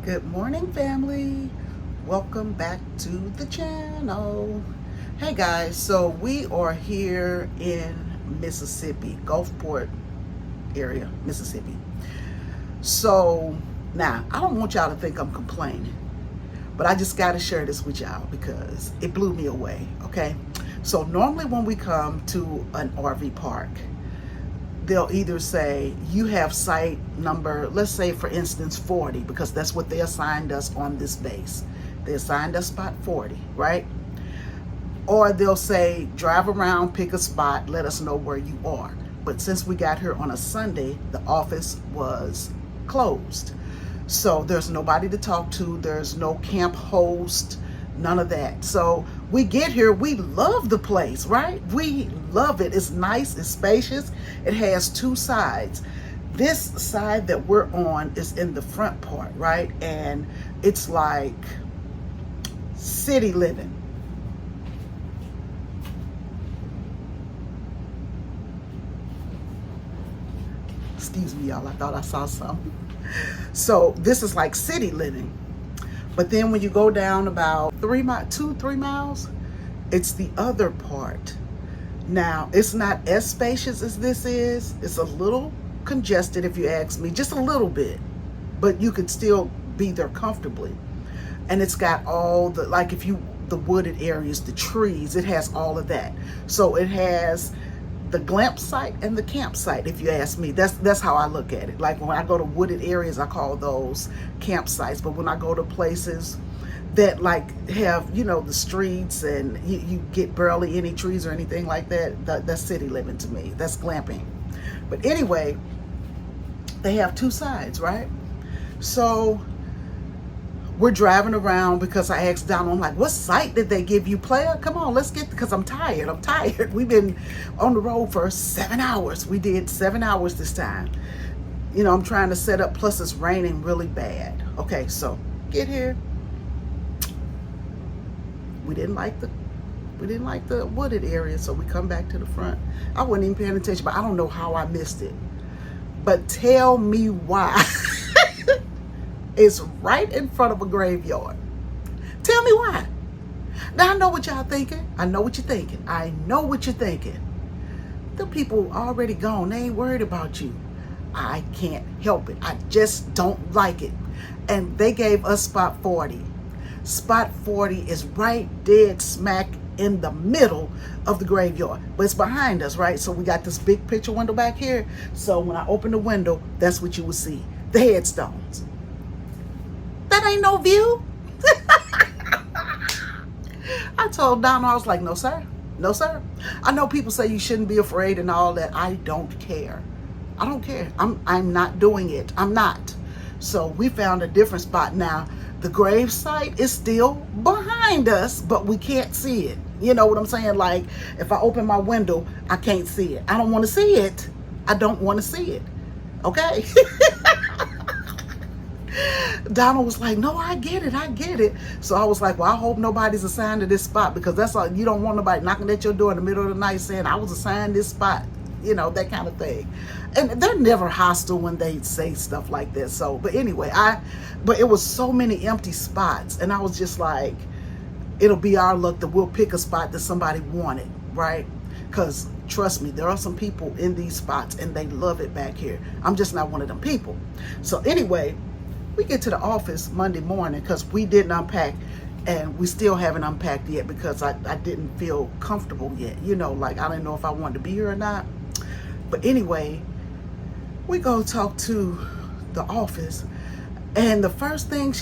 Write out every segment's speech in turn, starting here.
Good morning, family. Welcome back to the channel. Hey guys, so we are here in Mississippi, Gulfport area, Mississippi. So now, I don't want y'all to think I'm complaining, but I just got to share this with y'all because it blew me away, okay? So normally when we come to an RV park, they'll either say you have site number, let's say for instance 40, because that's what they assigned us on this base. They assigned us spot 40, right? Or they'll say drive around, pick a spot, let us know where you are. But since we got here on a Sunday, the office was closed. So there's nobody to talk to, there's no camp host, none of that. So we get here, we love the place, right? We love it. It's nice, it's spacious. It has two sides. This side that we're on is in the front part, right? And it's like city living. Excuse me, y'all, I thought I saw something. So this is like city living. But then when you go down about 3 miles, it's the other part. Now, it's not as spacious as this is. It's a little congested, if you ask me, just a little bit, but you could still be there comfortably. And it's got all the, like the wooded areas, the trees, it has all of that. So it has the glamp site and the campsite, if you ask me. That's how I look at it. Like when I go to wooded areas, I call those campsites. But when I go to places that like have, the streets and you get barely any trees or anything like that, that's city living to me. That's glamping. But anyway, they have two sides, right? So we're driving around because I asked Donald, I'm like, what site did they give you, player? Come on, let's get, because I'm tired. We've been on the road for 7 hours. We did 7 hours this time. I'm trying to set up, plus it's raining really bad. Okay, so get here. We didn't like the wooded area, so we come back to the front. I wasn't even paying attention, but I don't know how I missed it. But tell me why. It's right in front of a graveyard. Tell me why. Now I know what y'all thinking. I know what you're thinking. The people already gone. They ain't worried about you. I can't help it. I just don't like it. And they gave us spot 40. Spot 40 is right dead smack in the middle of the graveyard. But it's behind us, right? So we got this big picture window back here. So when I open the window, that's what you will see. The headstones. That ain't no view. I told Donald, I was like, no, sir. No, sir. I know people say you shouldn't be afraid and all that. I don't care. I don't care. I'm not doing it. I'm not. So we found a different spot. Now, the grave site is still behind us, but we can't see it. You know what I'm saying? Like, if I open my window, I can't see it. I don't want to see it. I don't want to see it. Okay? Donald was like, no, I get it. So I was like, well, I hope nobody's assigned to this spot, because that's all, you don't want nobody knocking at your door in the middle of the night saying I was assigned this spot, that kind of thing. And they're never hostile when they say stuff like that. So, but anyway, but it was so many empty spots, and I was just like, it'll be our luck that we'll pick a spot that somebody wanted, right? Because trust me, there are some people in these spots and they love it back here. I'm just not one of them people. So anyway, we get to the office Monday morning because we didn't unpack, and we still haven't unpacked yet because I didn't feel comfortable yet. Like I didn't know if I wanted to be here or not. But anyway, we go talk to the office, and the first thing,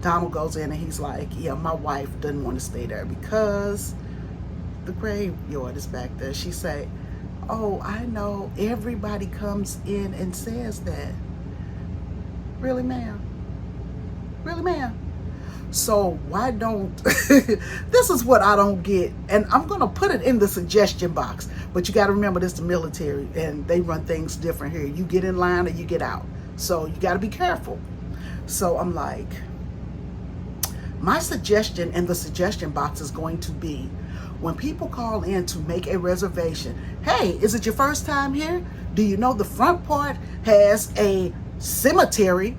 Donald goes in and he's like, yeah, my wife doesn't want to stay there because the graveyard is back there. She say, oh, I know, everybody comes in and says that. Really, ma'am? Really, ma'am? So why don't, this is what I don't get. And I'm going to put it in the suggestion box. But you got to remember, this is the military and they run things different here. You get in line or you get out. So you got to be careful. So I'm like, my suggestion in the suggestion box is going to be, when people call in to make a reservation, hey, is it your first time here? Do you know the front part has a cemetery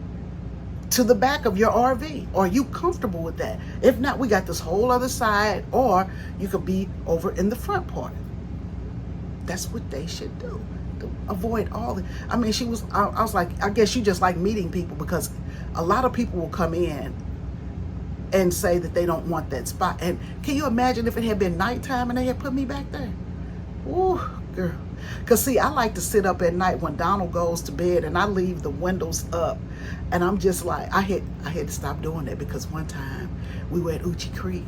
to the back of your RV. Are you comfortable with that? If not, we got this whole other side, or you could be over in the front part. That's what they should do. To avoid all the, I mean, I was like, I guess you just like meeting people, because a lot of people will come in and say that they don't want that spot. And can you imagine if it had been nighttime and they had put me back there? Ooh, girl. Because see, I like to sit up at night when Donald goes to bed, and I leave the windows up, and I'm just like, I had to stop doing that, because one time we were at Uchi Creek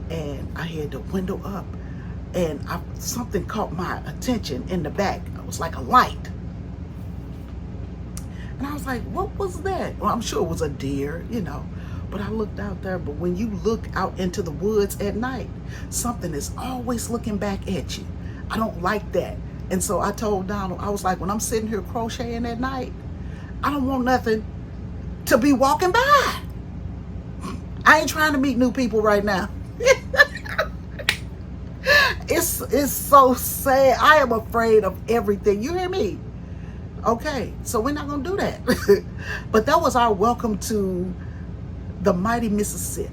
and I had the window up, and something caught my attention in the back. It was like a light. And I was like, what was that? Well, I'm sure it was a deer, you know. But I looked out there. But when you look out into the woods at night, something is always looking back at you. I don't like that. And so I told Donald, I was like, when I'm sitting here crocheting at night, I don't want nothing to be walking by. I ain't trying to meet new people right now. It's so sad. I am afraid of everything. You hear me? Okay, so we're not gonna do that. But that was our welcome to the mighty Mississippi.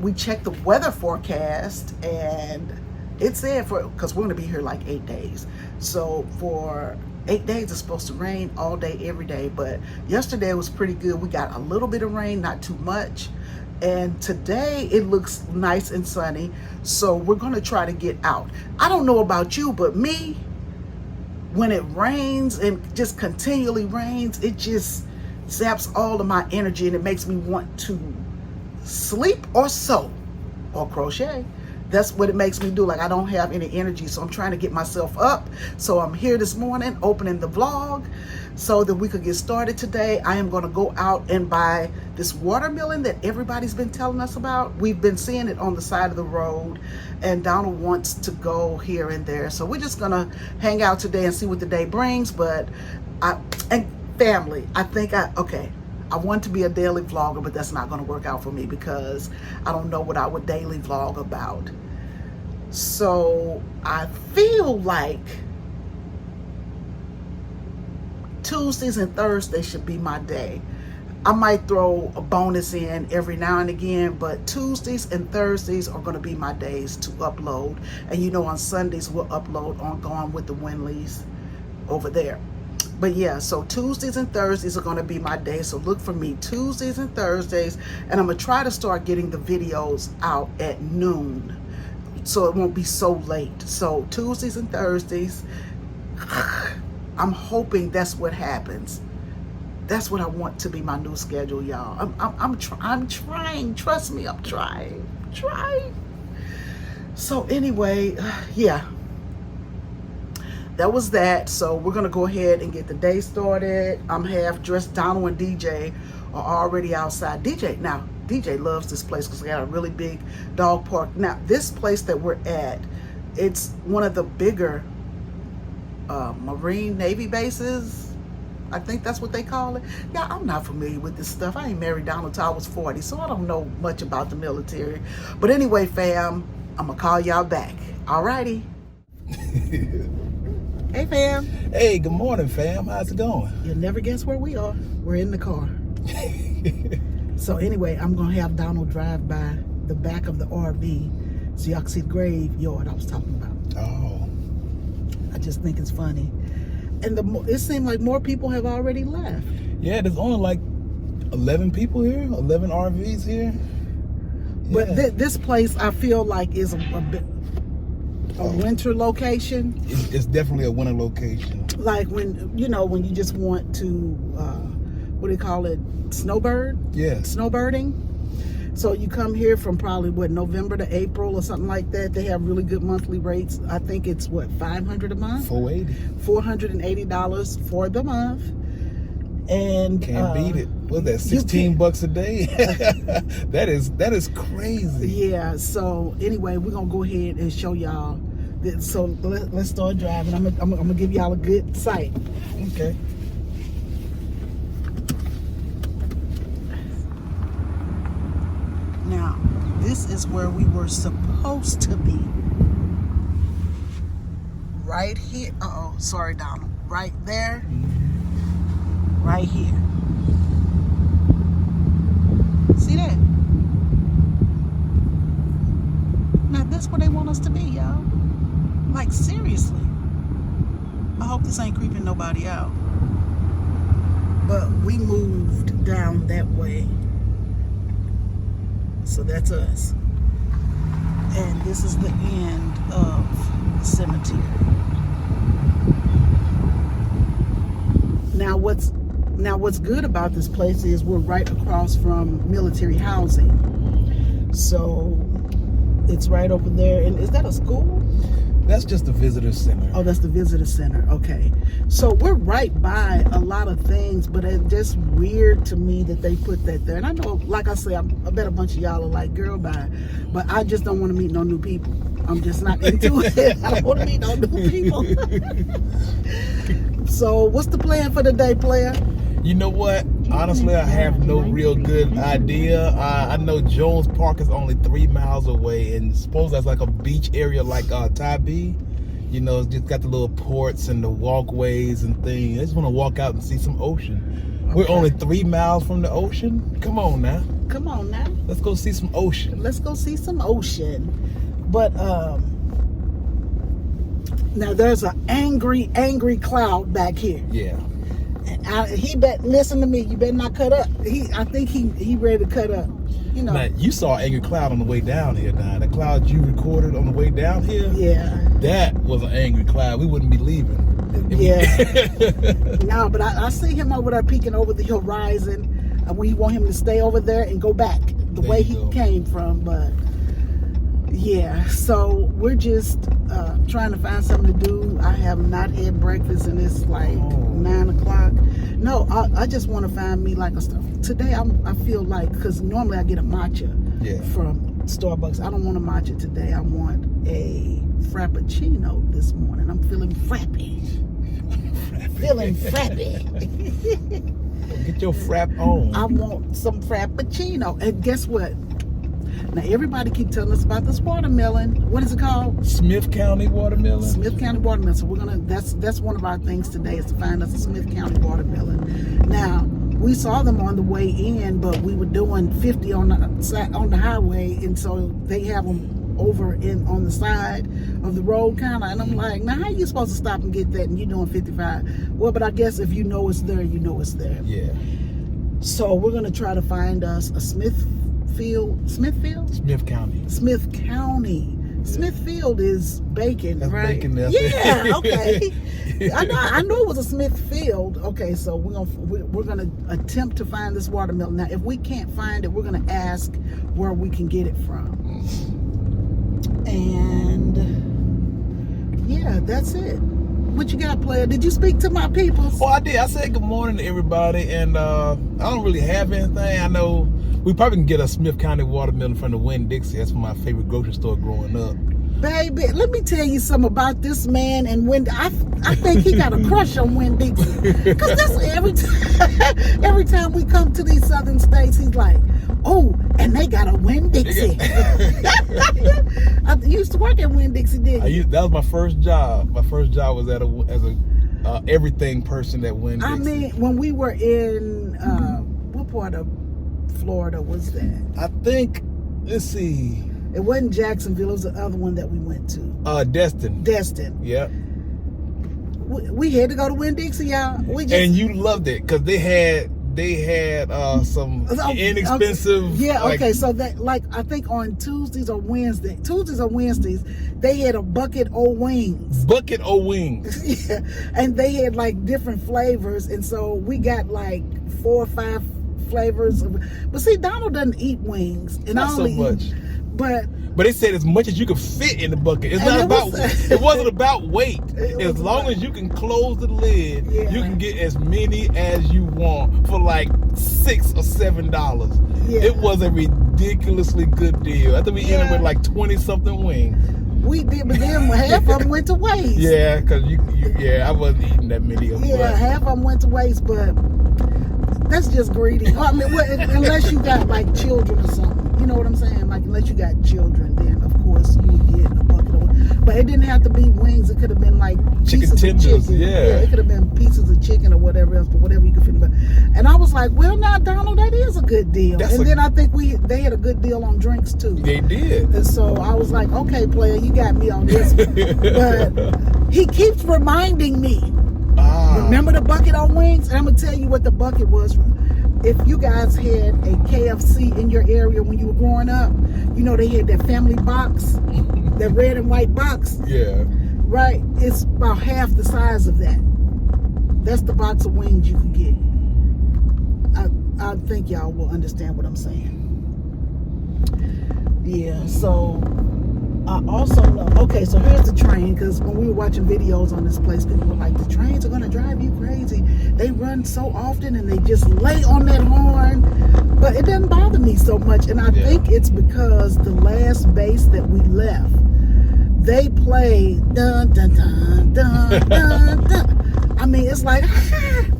We checked the weather forecast, and it said because we're gonna be here like 8 days. So for 8 days it's supposed to rain all day, every day. But yesterday was pretty good. We got a little bit of rain, not too much. And today it looks nice and sunny. So we're gonna try to get out. I don't know about you, but me, when it rains and just continually rains, it just zaps all of my energy, and it makes me want to sleep or sew or crochet. That's what it makes me do. Like, I don't have any energy, so I'm trying to get myself up. So I'm here this morning opening the vlog so that we could get started today. I am going to go out and buy this watermelon that everybody's been telling us about. We've been seeing it on the side of the road, and Donald wants to go here and there. So we're just going to hang out today and see what the day brings. But family, I want to be a daily vlogger, but that's not going to work out for me, because I don't know what I would daily vlog about. So I feel like Tuesdays and Thursdays should be my day. I might throw a bonus in every now and again, but Tuesdays and Thursdays are going to be my days to upload. And you know, on Sundays we'll upload on Gone with the Winleys over there. But yeah, so Tuesdays and Thursdays are going to be my day. So look for me Tuesdays and Thursdays. And I'm going to try to start getting the videos out at noon, so it won't be so late. So Tuesdays and Thursdays, I'm hoping that's what happens. That's what I want to be my new schedule, y'all. I'm trying. Trust me, I'm trying. So anyway, yeah. That was that. So we're gonna go ahead and get the day started. I'm half dressed. Donald and DJ are already outside. DJ loves this place because they got a really big dog park. Now this place that we're at, it's one of the bigger Marine Navy bases. I think that's what they call it. Yeah, I'm not familiar with this stuff. I ain't married Donald till I was 40, so I don't know much about the military. But anyway, fam, I'm gonna call y'all back. Alrighty. Hey, fam. Hey, good morning, fam. How's it going? You'll never guess where we are. We're in the car. So anyway, I'm going to have Donald drive by the back of the RV so y'all can see the graveyard I was talking about. Oh. I just think it's funny. And it seemed like more people have already left. Yeah, there's only like 11 people here, 11 RVs here. But Yeah. this place, I feel like, is a winter location. It's definitely a winter location. Like when you just want to, what do you call it? Snowbird? Yeah. Snowbirding. So you come here from probably November to April or something like that. They have really good monthly rates. I think it's $500 a month? $480 for the month. And can't beat it. What's that? $16 a day? That is crazy. Yeah. So anyway, we're gonna go ahead and show y'all. So let's start driving. I'm gonna give y'all a good sight. Okay. Now, this is where we were supposed to be. Right here. Uh-oh, sorry, Donald. Right there. Right here. hope this ain't creeping nobody out. But we moved down that way. So that's us. And this is the end of the cemetery. Now what's good about this place is we're right across from military housing. So it's right over there. And is that a school? That's just the visitor center. Oh, that's the visitor center. Okay. So we're right by a lot of things, but it's just weird to me that they put that there. And I know, like I say, I bet a bunch of y'all are like, girl, bye. But I just don't want to meet no new people. I'm just not into it. I don't want to meet no new people. So what's the plan for the day, player? You know what? Honestly, I have no real good idea. I know Jones Park is only 3 miles away, and suppose that's like a beach area like Tybee. You know, it's just got the little ports and the walkways and things. I just want to walk out and see some ocean. Okay. We're only 3 miles from the ocean. Come on now. Come on now. Let's go see some ocean. Let's go see some ocean. But now there's an angry cloud back here. Yeah. He bet listen to me. You better not cut up. I think he ready to cut up. You know. Now, you saw angry cloud on the way down here. Now the cloud you recorded on the way down here. Yeah. That was an angry cloud. We wouldn't be leaving. Yeah. No, but I see him over there peeking over the horizon. And we want him to stay over there and go back the way he came from. But yeah, so we're just trying to find something to do. I have not had breakfast and it's like 9 o'clock. No, I just want to find me like a stuff. Today I feel like, because normally I get a matcha from Starbucks. I don't want a matcha today. I want a frappuccino this morning. I'm feeling frappy. Feeling frappy. Get your frap on. I want some frappuccino. And guess what? Now everybody keep telling us about this watermelon. What is it called? Smith County watermelon. Smith County watermelon. So we're gonna. That's one of our things today is to find us a Smith County watermelon. Now we saw them on the way in, but we were doing 50 on the highway, and so they have them over on the side of the road kind of. And I'm like, now how you supposed to stop and get that? And you're doing 55. Well, but I guess if you know it's there, you know it's there. Yeah. So we're gonna try to find us a Smithfield? Smith County. Smith County. Yeah. Smithfield is bacon, that's right? Bacon there. Yeah, okay. I know it was a Smithfield. Okay, so we're gonna attempt to find this watermelon. Now, if we can't find it, we're gonna ask where we can get it from. And yeah, that's it. What you got, player? Did you speak to my people? Oh, I did. I said good morning to everybody, and I don't really have anything. I know we probably can get a Smith County watermelon from the Winn-Dixie. That's my favorite grocery store growing up. Baby, let me tell you something about this man and Winn. I think he got a crush on Winn-Dixie. Because that's every time we come to these southern states, he's like, oh, and they got a Winn-Dixie. I used to work at Winn-Dixie, didn't you? That was my first job. My first job was as a everything person at Winn-Dixie. I mean, when we were in, what part of Florida was that? I think, let's see. It wasn't Jacksonville. It was the other one that we went to. Destin. Destin. Yeah. We had to go to Winn-Dixie, y'all. And you loved it because they had some inexpensive. Okay. Yeah. Okay. So that, like, I think on Tuesdays or Wednesdays, they had a bucket of wings. Bucket of wings. Yeah. And they had like different flavors, and so we got like 4 or 5 flavors. But see, Donald doesn't eat wings, and not I only so much. Eat, but they said as much as you could fit in the bucket. It's not about. It wasn't about weight. As long as you can close the lid, you can get as many as you want for like $6 or $7. Yeah. It was a ridiculously good deal. I think we ended with like 20-something wings. We did, but then half of them went to waste. Yeah, because I wasn't eating that many of them. Yeah, half of them went to waste, but that's just greedy. I mean, unless you got like children or something. You know what I'm saying? Like, unless you got children, then of course you get a bucket of wings. But it didn't have to be wings. It could have been like chicken tenders. Yeah, it could have been pieces of chicken or whatever else, but whatever you could fit. And I was like, well, now Donald, that is a good deal. Then I think they had a good deal on drinks too. They did. And so I was like, okay, player, you got me on this. But he keeps reminding me Remember the bucket on wings? And I'm gonna tell you what the bucket was. If you guys had a KFC in your area when you were growing up, you know they had that family box, that red and white box. Yeah. Right? It's about half the size of that. That's the box of wings you can get. I think y'all will understand what I'm saying. Yeah, so I also know, okay, so here's the train, because when we were watching videos on this place, people were like, the trains are going to drive you crazy. They run so often and they just lay on that horn. But it doesn't bother me so much. And I think it's because the last base that we left, they play dun, dun, dun, dun, dun, dun. I mean, it's like,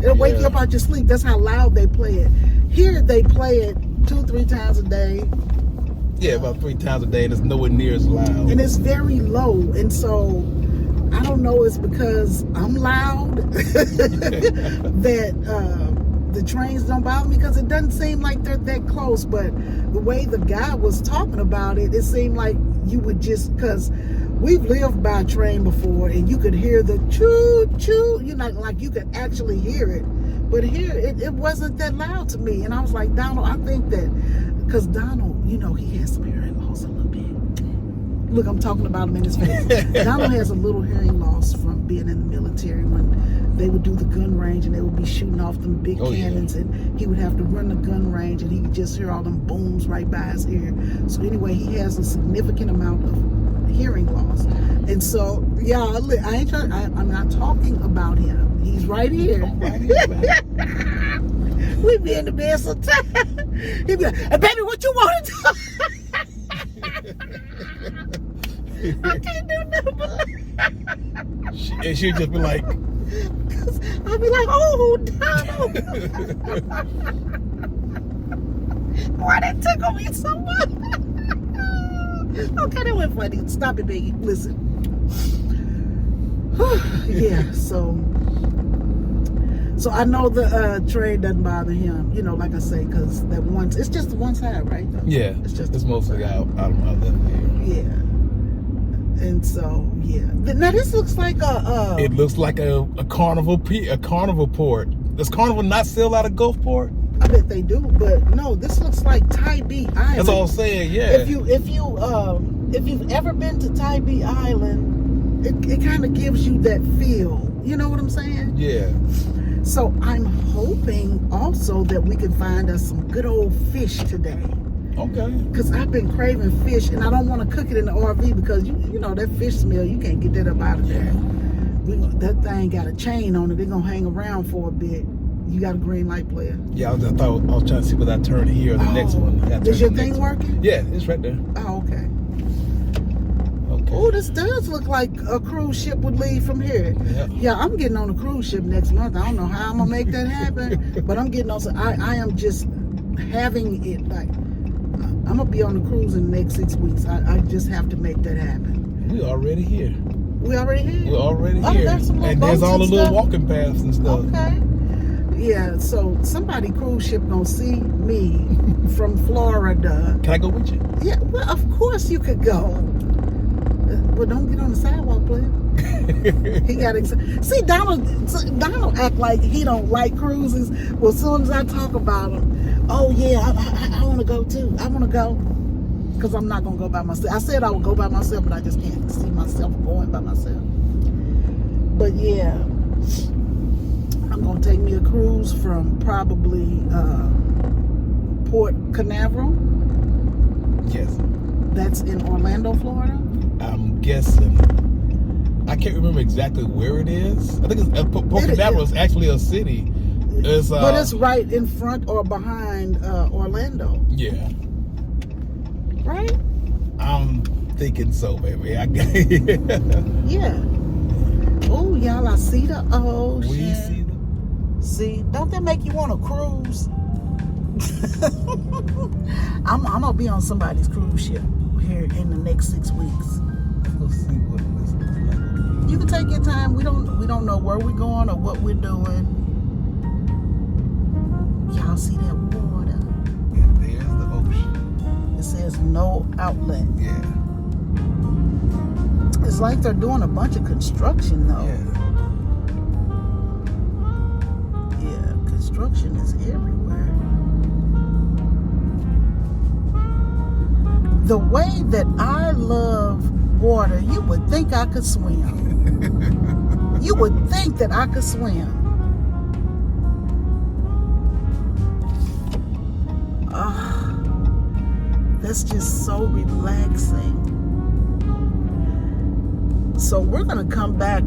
it'll wake you up out your sleep. That's how loud they play it. Here, they play it 2-3 times a day. Yeah, about 3 times a day, and it's nowhere near as loud. And it's very low. And so, I don't know, it's because I'm loud that the trains don't bother me, because it doesn't seem like they're that close. But the way the guy was talking about it, it seemed like you would just, because we've lived by a train before, and you could hear the choo-choo, you know, like you could actually hear it. But here, it wasn't that loud to me. And I was like, Donald, I think that, because Donald, you know, he has some hearing loss a little bit. Look, I'm talking about him in his face. Donald has a little hearing loss from being in the military when they would do the gun range and they would be shooting off them big cannons, and he would have to run the gun range and he could just hear all them booms right by his ear. So anyway, he has a significant amount of hearing loss. And so, y'all, I'm not talking about him. He's right here. We be in the bed sometime. He be like, hey, baby, what you want to do? I can't do nothing but And she'd just be like, I'll be like, oh, Donald. Why that tickle me so much? Okay, that went funny. Stop it, baby. Listen. Yeah, so I know the train doesn't bother him, you know, like I say, because that one, it's just one side, right? Though? Yeah, it's mostly out of my left ear. Yeah. And so, yeah. Now this looks like it looks like a carnival port. Does Carnival not sail out of Gulfport? I bet they do, but no, this looks like Tybee Island. That's all I'm saying, yeah. If you've ever been to Tybee Island, it kind of gives you that feel. You know what I'm saying? Yeah. So I'm hoping also that we can find us some good old fish today. Okay. Because I've been craving fish, and I don't want to cook it in the RV because you know that fish smell, you can't get that up out of there. That thing got a chain on it. They're gonna hang around for a bit. You got a green light, player? Yeah, I was trying to see whether I turn here or the next one. Is your thing working? Yeah, it's right there. Oh, okay. Okay. Oh, this does look like a cruise ship would leave from here. Yeah, I'm getting on a cruise ship next month. I don't know how I'm gonna make that happen, but I'm getting on. So I am just having it like I'm gonna be on the cruise in the next 6 weeks. I just have to make that happen. We already here. We already here. We're already here. There's some and there's all the little walking paths and stuff. Okay. Yeah. So somebody cruise ship gonna see me from Florida. Can I go with you? Yeah. Well, of course you could go. But don't get on the sidewalk, player. He got excited. See, Donald act like he don't like cruises. Well, as soon as I talk about him, oh yeah, I want to go too. I want to go because I'm not gonna go by myself. I said I would go by myself, but I just can't see myself going by myself. But yeah, I'm gonna take me a cruise from probably Port Canaveral. Yes. That's in Orlando, Florida. I'm guessing. I can't remember exactly where it is. I think it's Port Canaveral is actually a city. But it's right in front or behind Orlando. Yeah. Right? I'm thinking so, baby. Yeah. Oh, y'all, I see the ocean. We see See, don't that make you want to cruise? I'm gonna be on somebody's cruise ship here in the next 6 weeks. Let's see what this looks like. You can take your time. We don't know where we're going or what we're doing. Y'all see that water? And there's the ocean. It says no outlet. Yeah. It's like they're doing a bunch of construction though. Yeah. construction is everywhere. The way that I love water, you would think I could swim. You would think that I could swim. That's just so relaxing. So we're gonna come back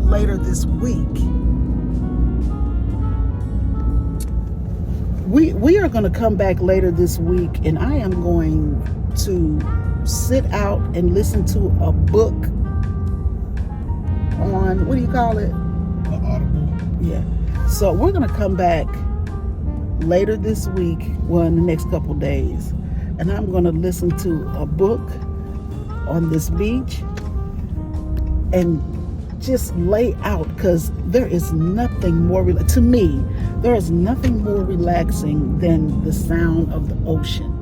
later this week. We are gonna come back later this week, and I am going to sit out and listen to a book on, what do you call it? Audible. Yeah. So we're gonna come back later this week, well, in the next couple days, and I'm gonna listen to a book on this beach and just lay out, because there is nothing more, to me, there is nothing more relaxing than the sound of the ocean.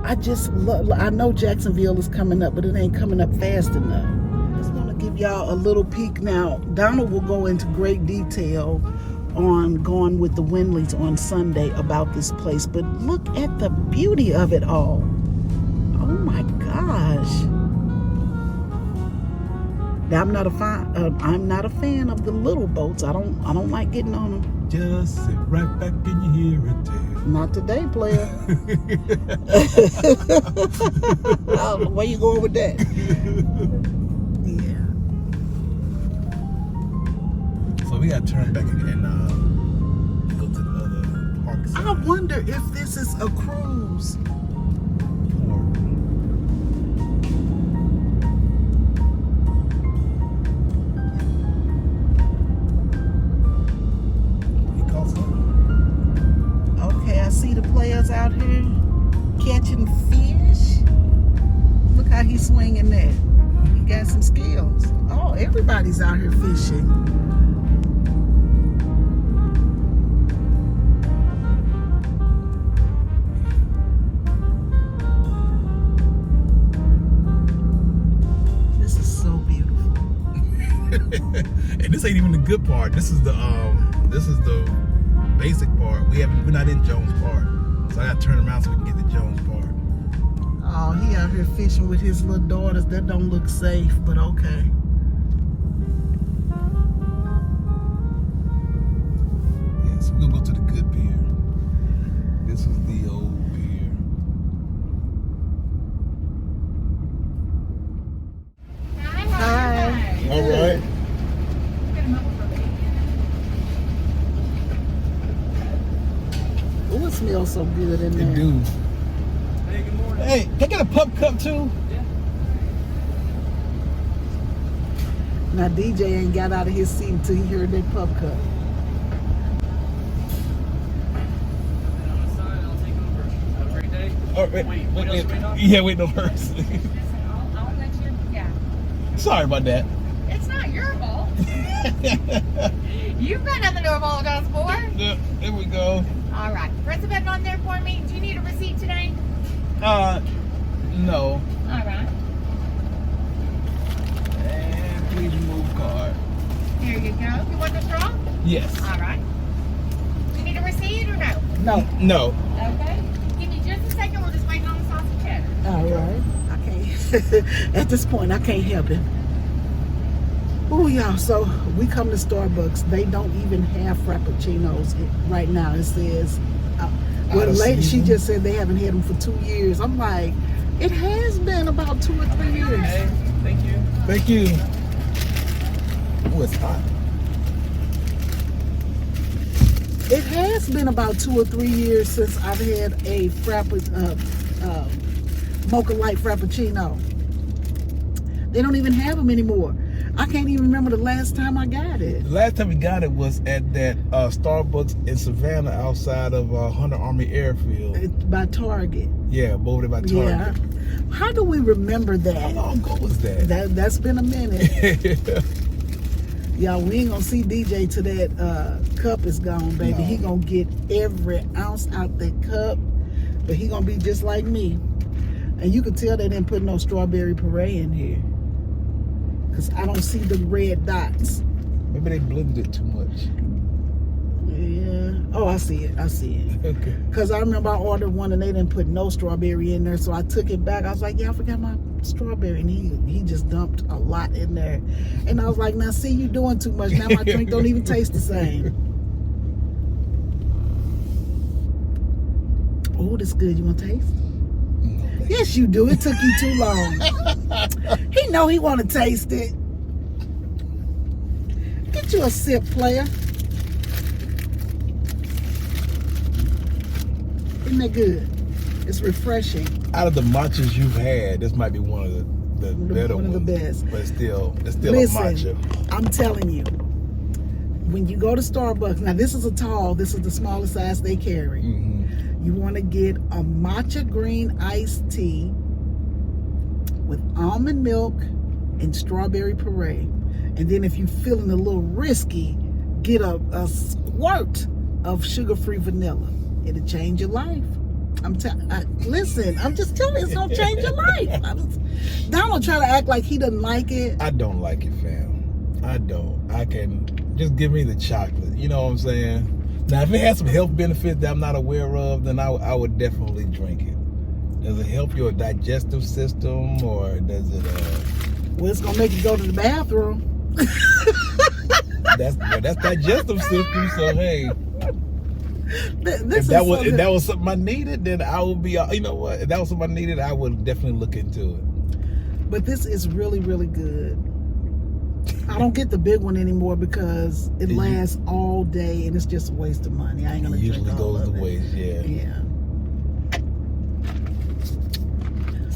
I just love, I know Jacksonville is coming up, but it ain't coming up fast enough. I just want to give y'all a little peek now. Donald will go into great detail on going with the Winleys on Sunday about this place, but look at the beauty of it all. Oh my gosh. Now, I'm not a fan of the little boats. I don't like getting on them. Just sit right back and you hear it too. Not today, player. Oh, where you going with that? Yeah. So we got to turn back and go to the other park side. I wonder if this is a cruise. See the players out here catching fish. Look how he's swinging that. He got some skills. Oh, everybody's out here fishing. This is so beautiful. And this ain't even the good part. This is the basic part. We're not in Jones Park, so I gotta turn around so we can get to Jones Park. Oh, he out here fishing with his little daughters. That don't look safe, but okay. Yeah, so we're gonna go to the good pier. This is the old pier. Hi. All right. Oh, it smells so good in there. It do. Hey, good morning. Hey, can I get a pup cup too? Yeah. Now DJ ain't got out of his seat until he heard that pup cup. Have a great day. Oh, wait. Yeah, wait no first. I'll let you, yeah. Sorry about that. It's not your fault. You've got nothing to apologize for. Yeah, there we go. All right. Press a button on there for me. Do you need a receipt today? No. All right. And please remove card. Here you go. You want the straw? Yes. All right. Do you need a receipt or no? No. No. Okay. Give me just a second. We're just waiting on the sausage cheddar. All right. I can't. At this point, I can't help it. Oh, y'all. So we come to Starbucks. They don't even have frappuccinos right now. It says, well, the lady, she just said they haven't had them for 2 years. I'm like, it has been about 2 or 3 years. Hey, thank you. Thank you. Oh, it's hot. It has been about 2 or 3 years since I've had a mocha light frappuccino. They don't even have them anymore. I can't even remember the last time I got it. The last time we got it was at that Starbucks in Savannah outside of Hunter Army Airfield. By Target. Yeah, over there by Target. Yeah. How do we remember that? How long ago was that? That's been a minute. Y'all, we ain't gonna see DJ till that cup is gone, baby. No. He gonna get every ounce out that cup, but he gonna be just like me. And you can tell they didn't put no strawberry puree in here, because I don't see the red dots. Maybe they blended it too much. Yeah, Oh, I see it. I see it. Okay. Because I remember I ordered one and they didn't put no strawberry in there. So I took it back. I was like, yeah, I forgot my strawberry. And he just dumped a lot in there. And I was like, now see, you doing too much. Now my drink don't even taste the same. Oh, this good. You want to taste? No, Yes, you do. It took you too long. He know he want to taste it. Get you a sip, player. Isn't that good? It's refreshing. Out of the matchas you've had, this might be one of the better One ones. of the best. But it's still Listen, a matcha. I'm telling you, when you go to Starbucks, now this is a tall, this is the smallest size they carry. Mm-hmm. You want to get a matcha green iced tea with almond milk and strawberry puree. And then if you're feeling a little risky, get a squirt of sugar-free vanilla. It'll change your life. Listen, I'm just telling you, it's gonna change your life. Donald try to act like he doesn't like it. I don't like it, fam. I don't. I can just give me the chocolate. You know what I'm saying? Now, if it has some health benefits that I'm not aware of, then I would definitely drink it. Does it help your digestive system, or does it? Well, it's gonna make you go to the bathroom. That's digestive system. So hey. If that was something I needed, then I would be. You know what? If that was something I needed, I would definitely look into it. But this is really, really good. I don't get the big one anymore because it lasts all day and it's just a waste of money. I ain't gonna drink all usually goes of to it. waste. Yeah.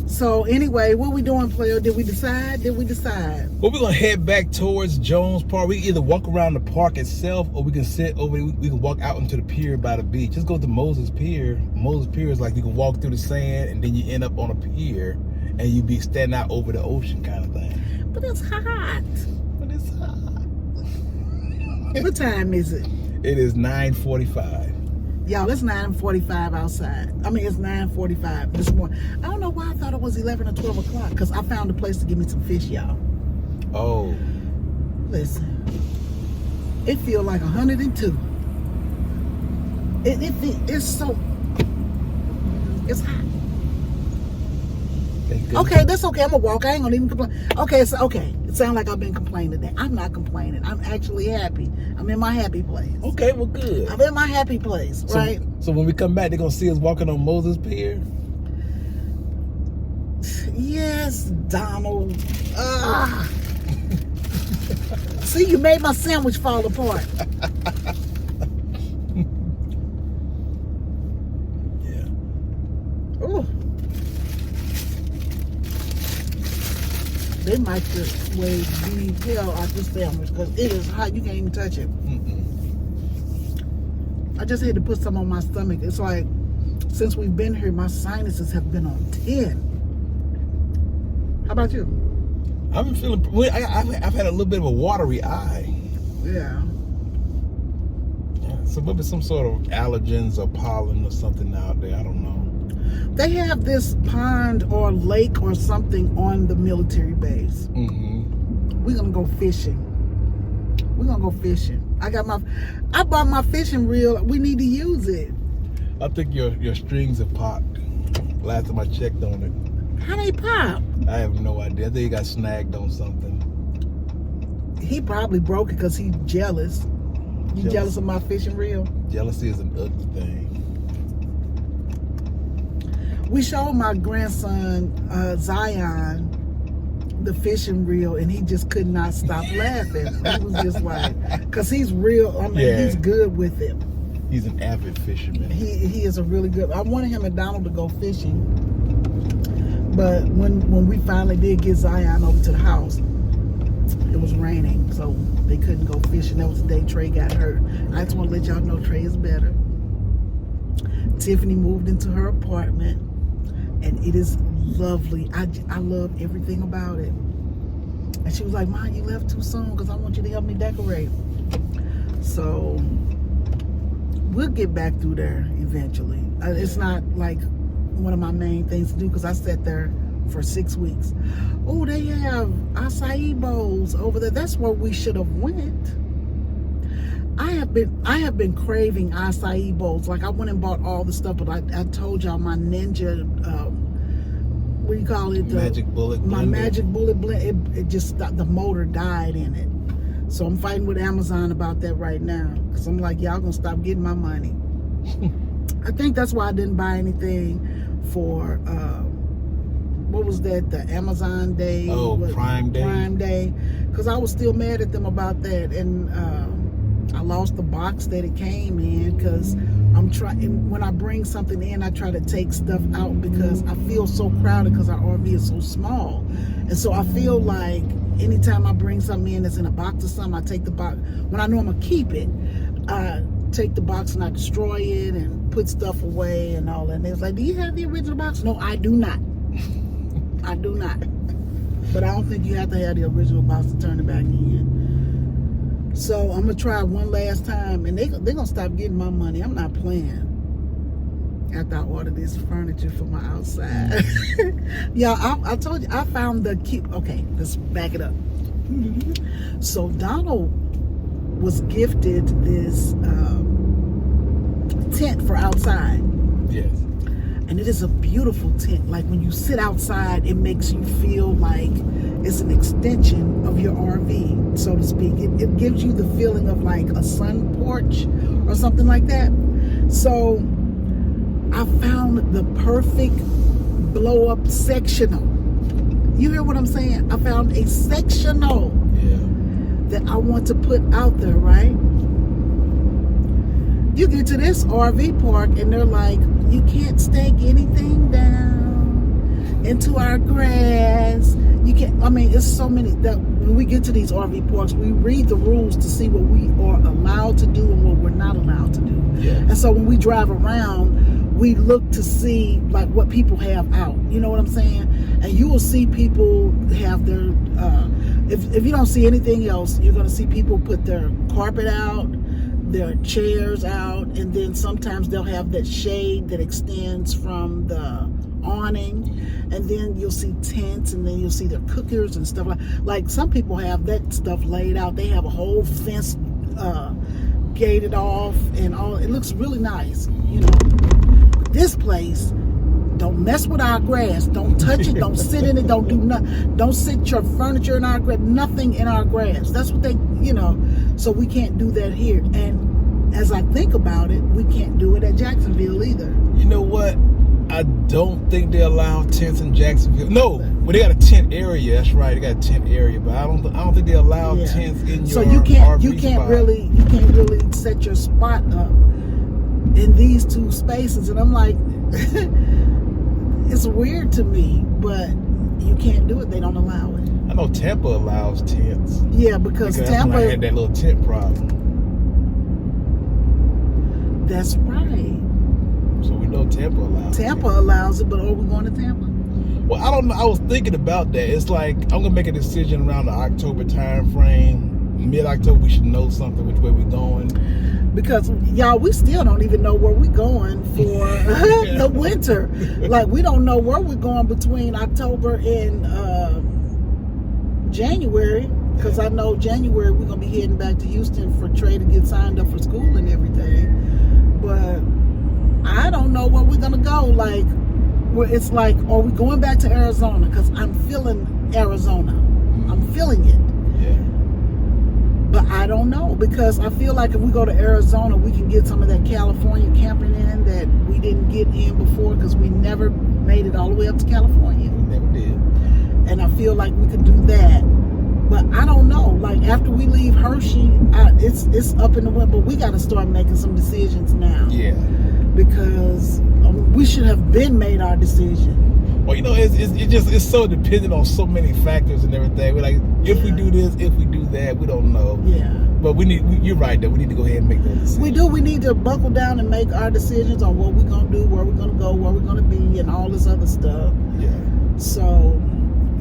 So anyway, what we doing, player? Did we decide? Well, we're gonna head back towards Jones Park. We can either walk around the park itself, or we can sit over. We can walk out into the pier by the beach. Just go to Moses Pier. Moses Pier is like you can walk through the sand, and then you end up on a pier, and you be standing out over the ocean, kind of thing. But it's hot. But it's hot. What time is it? It is 9:45. Y'all, it's 9:45 outside. I mean, it's 9:45 this morning. I don't know why I thought it was 11 or 12 o'clock, because I found a place to give me some fish, y'all. Oh. Listen, it feels like 102. It's so, it's hot. Okay, that's okay. I'm gonna walk. I ain't gonna even complain. Okay, so okay. It sounds like I've been complaining today. I'm not complaining. I'm actually happy. I'm in my happy place. Okay, well, good. I'm in my happy place, right? So when we come back, they're gonna see us walking on Moses Pier. Yes, Donald. See, you made my sandwich fall apart. Yeah. Ooh. They might just way the hell out this sandwich because it is hot. You can't even touch it. Mm-mm. I just had to put some on my stomach. It's like, since we've been here, my sinuses have been on 10. How about you? I'm feeling. I've had a little bit of a watery eye. Yeah. So maybe some sort of allergens or pollen or something out there. I don't know. They have this pond or lake or something on the military base. Mm-hmm. We're gonna go fishing. I bought my fishing reel. We need to use it. I think your strings have popped. Last time I checked on it. How they pop? I have no idea. I think he got snagged on something. He probably broke it because he's jealous. You jealous of my fishing reel? Jealousy is an ugly thing. We showed my grandson Zion the fishing reel, and he just could not stop laughing. He was just like, because he's real. I mean, he's good with it. He's an avid fisherman. He is a really good. I wanted him and Donald to go fishing, but when we finally did get Zion over to the house, it was raining, so they couldn't go fishing. That was the day Trey got hurt. I just want to let y'all know Trey is better. Tiffany moved into her apartment, and it is lovely. I love everything about it. And she was like, Mom, you left too soon because I want you to help me decorate. So we'll get back through there eventually. It's not like one of my main things to do because I sat there for 6 weeks. Oh, they have acai bowls over there. That's where we should have went. I have been craving acai bowls. Like I went and bought all the stuff, but I told y'all my Ninja, what do you call it? Magic Bullet My blender. Magic Bullet blend. It just the motor died in it. So I'm fighting with Amazon about that right now. Cause I'm like, y'all gonna stop getting my money. I think that's why I didn't buy anything for what was that? The Amazon Day. Oh, Prime Day. Prime Day. Cause I was still mad at them about that, and I lost the box that it came in. Cause I'm trying. When I bring something in, I try to take stuff out because I feel so crowded because our RV is so small, and so I feel like anytime I bring something in that's in a box or something, I take the box. When I know I'm gonna keep it, I take the box and I destroy it and put stuff away and all that. And they was like, "Do you have the original box?" No, I do not. I do not. But I don't think you have to have the original box to turn it back in. So I'm gonna try one last time, and they're gonna stop getting my money. I'm not playing. After I ordered this furniture for my outside. Yeah, I told you I found the cute. Okay, let's back it up. So Donald was gifted this tent for outside. Yes. And it is a beautiful tent. Like when you sit outside, it makes you feel like it's an extension of your RV, so to speak. It gives you the feeling of like a sun porch or something like that. So I found the perfect blow up sectional. You hear what I'm saying? I found a sectional that I want to put out there, right? You get to this RV park and they're like, you can't stake anything down into our grass. You can't, I mean, it's so many that when we get to these RV parks, we read the rules to see what we are allowed to do and what we're not allowed to do. Yeah. And so when we drive around, we look to see like what people have out. You know what I'm saying? And you will see people have their, if you don't see anything else, you're going to see people put their carpet out, their chairs out, and then sometimes they'll have that shade that extends from the awning, and then you'll see tents, and then you'll see their cookers and stuff like some people have that stuff laid out. They have a whole fence gated off and all. It looks really nice, you know. This place, don't mess with our grass. Don't touch it. Don't sit in it. Don't do nothing. Don't sit your furniture in our grass. Nothing in our grass. That's what they, you know. So we can't do that here. And as I think about it, we can't do it at Jacksonville either. You know what? I don't think they allow tents in Jacksonville. No, well, they got a tent area. That's right, they got a tent area, but I don't think they allow tents in your So you can't spot. really set your spot up in these two spaces, and I'm like, it's weird to me, but you can't do it. They don't allow it. I know Tampa allows tents. Yeah, because Tampa had that little tent problem. That's right. So we know Tampa allows Tampa allows it, but are we going to Tampa? Well, I don't know. I was thinking about that. It's like I'm gonna make a decision around the October time frame. Mid-October, we should know something which way we're going. Because y'all, we still don't even know where we're going for the winter. Like we don't know where we're going between October and January. Because I know January we're gonna be heading back to Houston for Trey to get signed up for school and everything. But I don't know where we're gonna go. Like, where it's like, are we going back to Arizona? Because I'm feeling Arizona. I'm feeling it. Yeah. But I don't know, because I feel like if we go to Arizona, we can get some of that California camping in that we didn't get in before, because we never made it all the way up to California. We never did. And I feel like we could do that. But I don't know. Like after we leave Hershey, it's up in the wind. But we got to start making some decisions now. Yeah. Because we should have been made our decision. Well, you know, it's so dependent on so many factors and everything. We're like, if we do this, if we do that, we don't know. Yeah. But you're right though. We need to go ahead and make those decisions. We do. We need to buckle down and make our decisions on what we're gonna do, where we're gonna go, where we're gonna be, and all this other stuff. Yeah. So,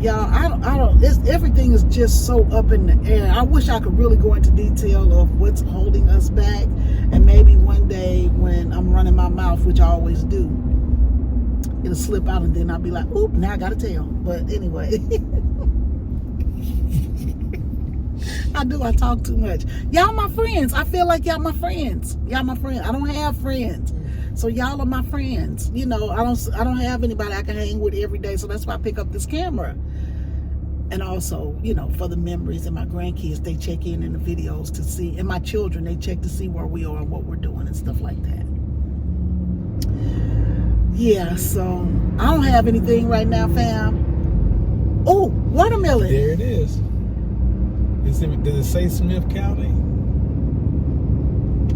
y'all, I don't. Everything is just so up in the air. I wish I could really go into detail of what's holding us back, and maybe one day when I'm running my mouth, which I always do, it'll slip out, and then I'll be like, "Oop!" Now I gotta tell. But anyway, I do. I talk too much. Y'all my friends. I feel like y'all my friends. Y'all my friends. I don't have friends. So y'all are my friends. You know, I don't have anybody I can hang with every day. So that's why I pick up this camera. And also, you know, for the memories, and my grandkids, they check in the videos to see, and my children, they check to see where we are and what we're doing and stuff like that. Yeah, so I don't have anything right now, fam. Oh, watermelon. There it is. Does it say Smith County?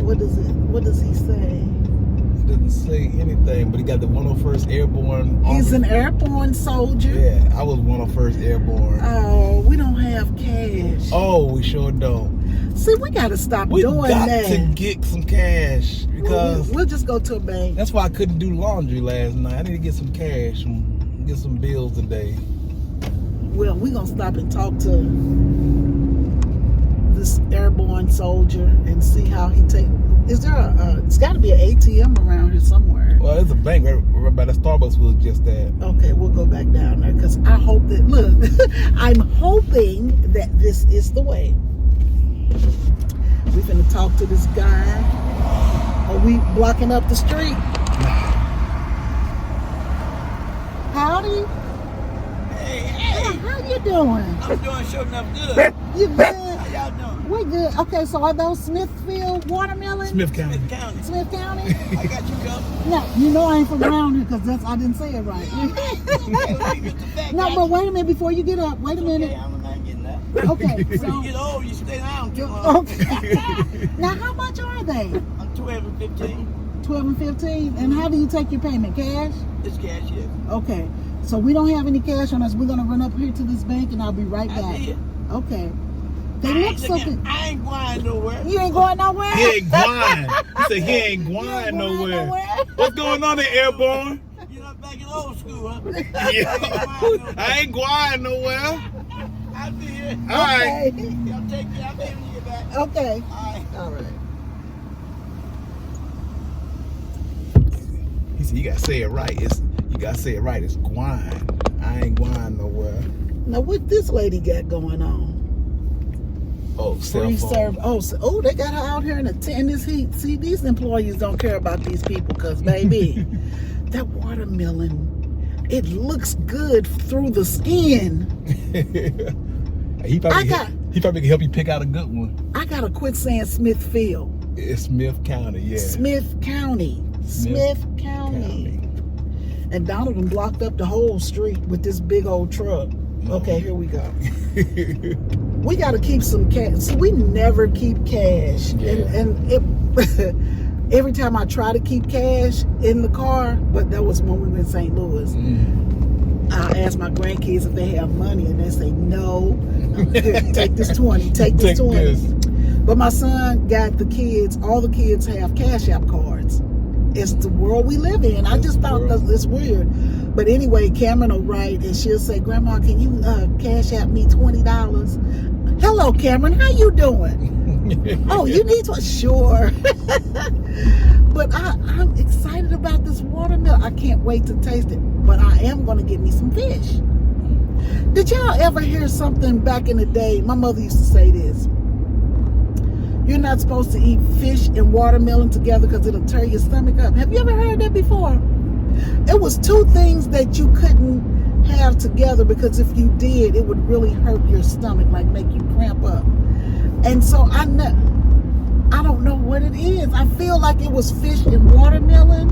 What does he say? It doesn't say anything, but he got the 101st Airborne. He's an airborne soldier. Yeah, I was 101st Airborne. Oh, we don't have cash. Oh, we sure don't. See, we gotta stop We doing got that. to get some cash because We'll just go to a bank. that's why I couldn't do laundry last night. I need to get some cash and get some bills today. Well, we're gonna stop and talk to this airborne soldier and see how he take. Is there it's got to be an ATM around here somewhere. Well, there's a bank right by the Starbucks was just that. Okay, we'll go back down there because I hope that, look, I'm hoping that this is the way. We're gonna talk to this guy. Are we blocking up the street? Howdy. Hey, How you doing? I'm doing sure enough good. You good? How y'all doing? We good. Okay, so are those Smithfield watermelon? Smith County. Smith County. Smith County? I got you covered. No, you know I ain't from around here because I didn't say it right. No, but wait a minute before you get up. Wait a Okay, minute. I'm not getting up. Okay, When so you get old, you stay down too long. okay. Now, how much are they? I'm 12 and 15. 12 and 15. And how do you take your payment? Cash? It's cash, yes. Okay. So we don't have any cash on us. We're gonna run up here to this bank, and I'll be right I back. did. Okay. They I look ain't something. I ain't going nowhere. You ain't going nowhere. He ain't going. He said he ain't You going ain't nowhere. nowhere. What's going on there, Airborne? You know, back in old school, huh? Yeah. I ain't going nowhere. I'll be here. All right. Okay. Y'all take care. I'll be able to get back. Okay. All right. All right. He said you gotta say it right. You gotta say it right. It's gwine. I ain't gwine nowhere. Now, what this lady got going on? Oh, cell Free phone. serve. Oh, they got her out here in this heat. See, these employees don't care about these people because, baby, that watermelon, it looks good through the skin. he probably got- he probably can help you pick out a good one. I gotta quit saying Smithfield. It's Smith County, yeah. Smith County. Smith County. And Donovan blocked up the whole street with this big old truck. Okay, here we go. We got to keep some cash. See, we never keep cash. Yeah. And it, every time I try to keep cash in the car, but that was when we were in St. Louis. I ask my grandkids if they have money, and they say, no. Here, take this 20. Take this 20. This. But my son got the kids, all the kids have Cash App cards. It's the world we live in. I just thought that it's weird. But anyway, Cameron will write and she'll say, Grandma, can you Cash App me $20? Hello, Cameron. How you doing? Oh, you need to? Sure. But I'm excited about this watermelon. I can't wait to taste it. But I am going to get me some fish. Did y'all ever hear something back in the day? My mother used to say this. You're not supposed to eat fish and watermelon together because it'll tear your stomach up. Have you ever heard that before? It was two things that you couldn't have together because if you did, it would really hurt your stomach, like make you cramp up. And so I don't know what it is. I feel like it was fish and watermelon,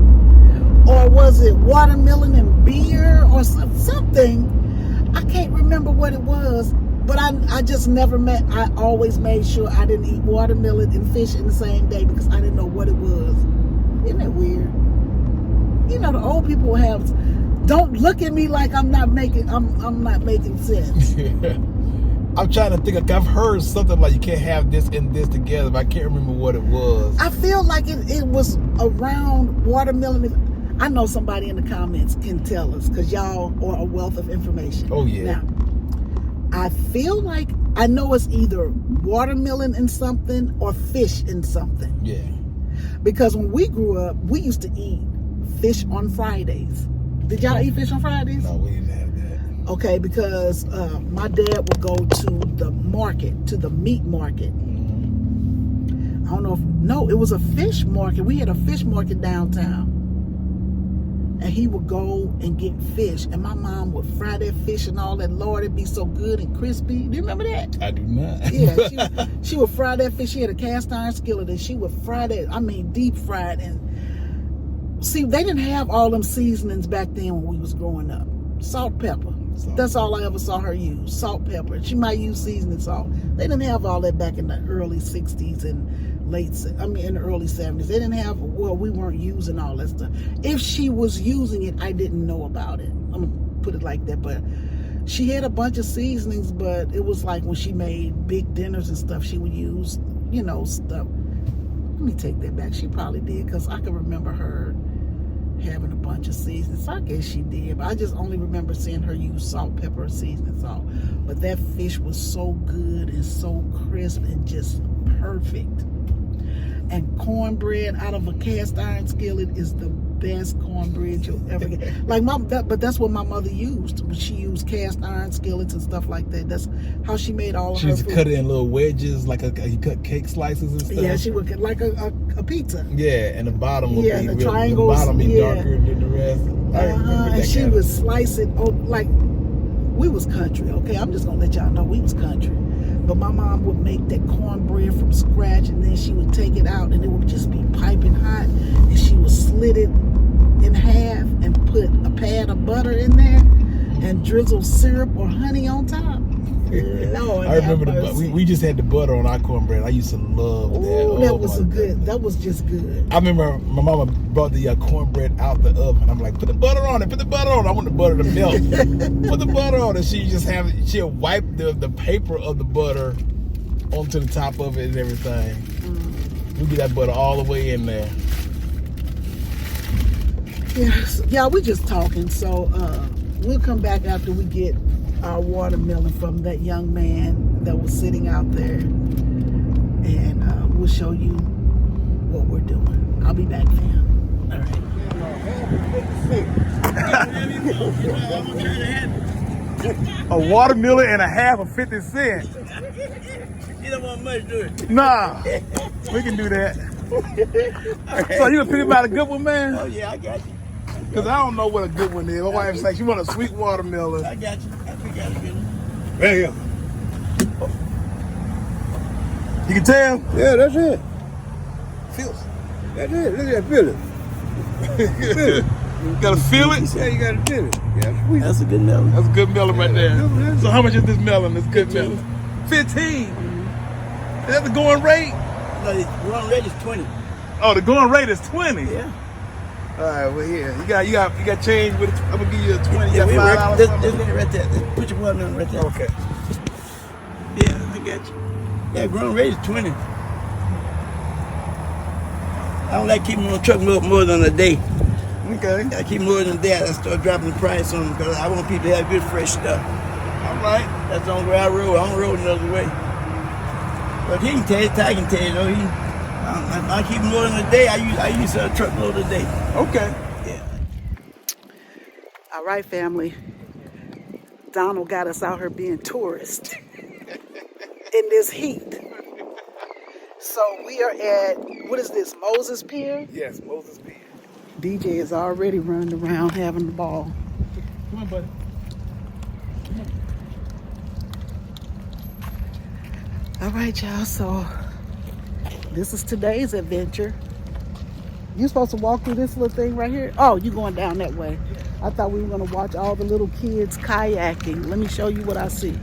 or was it watermelon and beer or something? I can't remember what it was. But I just never I always made sure I didn't eat watermelon and fish in the same day because I didn't know what it was. Isn't that weird? You know, the old people don't look at me like I'm not making sense. I'm trying to think. I've heard something like you can't have this and this together, but I can't remember what it was. I feel like it was around watermelon. I know somebody in the comments can tell us because y'all are a wealth of information. Oh, yeah. Now, I feel like I know it's either watermelon in something or fish in something. Yeah. Because when we grew up, we used to eat fish on Fridays. Did y'all eat fish on Fridays? No, we didn't have that. Okay, because my dad would go to the market, to the meat market. I don't know if, no, it was a fish market. We had a fish market downtown. And he would go and get fish. And my mom would fry that fish and all that. Lord, it'd be so good and crispy. Do you remember that? I do not. Yeah, she would fry that fish. She had a cast iron skillet and she would fry that, I mean, deep fried. And see, they didn't have all them seasonings back then when we was growing up. Salt, pepper. That's all I ever saw her use. Salt, pepper. She might use seasoning salt. They didn't have all that back in the early 60s and in the early 70s. They didn't have, well, we weren't using all that stuff. If she was using it, I didn't know about it. I'm going to put it like that. But she had a bunch of seasonings, but it was like when she made big dinners and stuff, she would use, stuff. Let me take that back. She probably did, because I can remember her having a bunch of seasonings. I guess she did, but I just only remember seeing her use salt, pepper, and seasoning salt. But that fish was so good and so crisp and just perfect. And cornbread out of a cast iron skillet is the best cornbread you'll ever get. But that's what my mother used. She used cast iron skillets and stuff like that. That's how she made all of her food. She used to cut it in little wedges, like you cut cake slices and stuff. Yeah, she would cut like a pizza. Yeah, and the bottom would be the triangles. The bottom be darker than the rest. And she would slice it like we was country. Okay, I'm just gonna let y'all know we was country. But my mom would make that cornbread from scratch, and then she would take it out, and it would just be piping hot, and she would slit it in half and put a pad of butter in there and drizzle syrup or honey on top. Lord, I remember we just had the butter on our cornbread. I used to love that. That was just good. I remember my mama brought the cornbread out the oven. I'm like, put the butter on it. Put the butter on it. I want the butter to melt. Put the butter on it. She'll wipe the paper of the butter onto the top of it and everything. We get that butter all the way in there. Yeah, we just talking. So we'll come back after we get our watermelon from that young man that was sitting out there, and we'll show you what we're doing. I'll be back, fam. All right. A watermelon and a half of 50 cents. You don't want much, do it? Nah, we can do that. So you gonna pick about a good one, man? Oh yeah, I got you. Cause I don't know what a good one is. My wife's like, she want a sweet watermelon. I got you. I think I good one. Right here. You can tell? Yeah, that's it. Feels. That's it. Look at that, feel it. Feel it. You gotta feel it? Yeah, you gotta feel it. Yeah, sweet. That's a good melon. That's a good melon right there. So how much is this melon? This good melon? 15. That's the going rate? No, the going rate is 20. Oh, the going rate is 20. Yeah. All right, well here. You got change with it. I'm gonna give you a 20. Yeah, You got $5. this right there. Put your watermelon right there. Okay. Yeah, I got you. Yeah, growing rate is 20. I don't like keeping them on the truck more than a day. Okay. I keep more than a day. I start dropping the price on them because I want people to have good, fresh stuff. All right. That's the only way I roll. I don't roll another way. But he can tell you, Ty can tell you, though. I keep more than a day. I use a truckload a day. Okay. Yeah. All right, family. Donald got us out here being tourists in this heat. So we are at, what is this, Moses Pier? Yes, Moses Pier. DJ is already running around having the ball. Come on, buddy. All right, y'all, so this is today's adventure. You supposed to walk through this little thing right here? Oh, you going down that way. I thought we were gonna watch all the little kids kayaking. Let me show you what I see.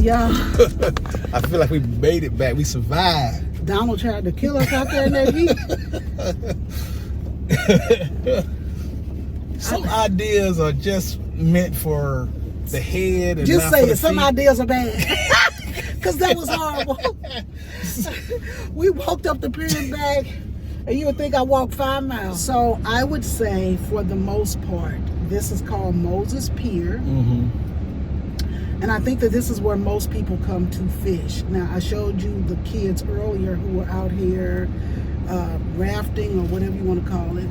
Yeah. I feel like we made it back. We survived. Donald tried to kill us out there in that heat. Some ideas are just meant for the head and Just not say for the it. Some feet. ideas are bad. Because that was horrible. We walked up the Pier back, and you would think I walked 5 miles. So I would say, for the most part, this is called Moses Pier. Mm-hmm. And I think that this is where most people come to fish. Now, I showed you the kids earlier who were out here rafting, or whatever you want to call it.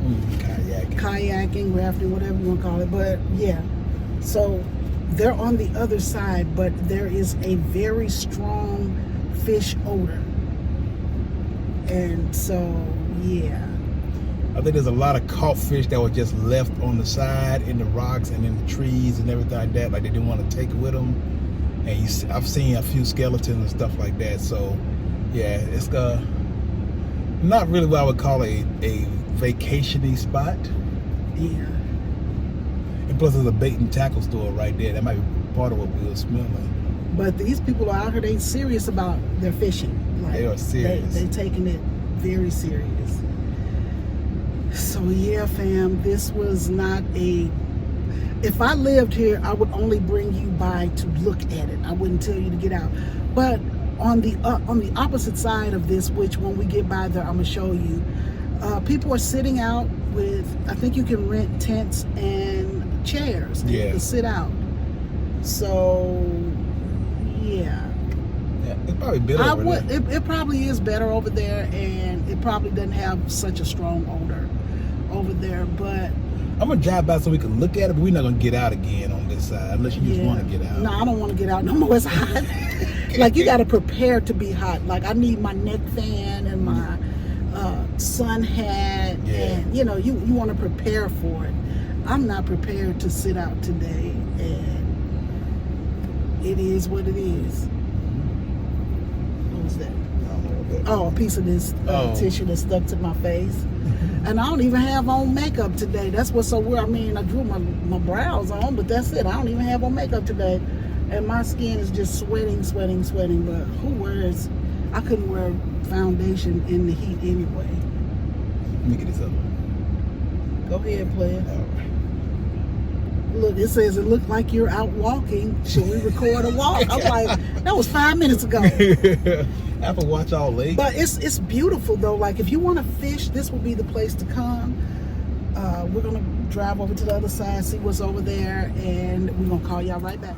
Kayaking, rafting, whatever you want to call it. But yeah, so they're on the other side, but there is a very strong fish odor. And so, yeah. I think there's a lot of caught fish that were just left on the side in the rocks and in the trees and everything like that. Like they didn't want to take it with them. And I've seen a few skeletons and stuff like that. So, yeah, it's not really what I would call a vacation-y spot. Yeah. And plus, there's a bait and tackle store right there. That might be part of what we were smelling. But these people are out here, they serious about their fishing. Like, They are serious. They taking it very serious. So yeah, fam, this was not if I lived here, I would only bring you by to look at it. I wouldn't tell you to get out. But on the opposite side of this, which when we get by there, I'm gonna show you, people are sitting out with, I think you can rent tents and chairs, and you can sit out. So yeah, it's probably better over there. It probably is better over there, and it probably doesn't have such a strong odor over there. But I'm gonna drive by so we can look at it, but we're not gonna get out again on this side unless you just want to get out. No, I don't want to get out no more. It's hot. Like, you got to prepare to be hot. Like, I need my neck fan and my sun hat, and you want to prepare for it. I'm not prepared to sit out today, and it is what it is. What was that? Oh, a piece of this tissue that stuck to my face. And I don't even have on makeup today. That's what's so weird. I mean, I drew my brows on, but that's it. I don't even have on makeup today. And my skin is just sweating. But I couldn't wear foundation in the heat anyway. Let me get this up. Go ahead, player. All right. Look, it says it looked like you're out walking. Should we record a walk? I'm like, that was 5 minutes ago. Apple Watch all late. But it's beautiful though. Like, if you want to fish, this will be the place to come. We're gonna drive over to the other side, see what's over there, and we're gonna call y'all right back.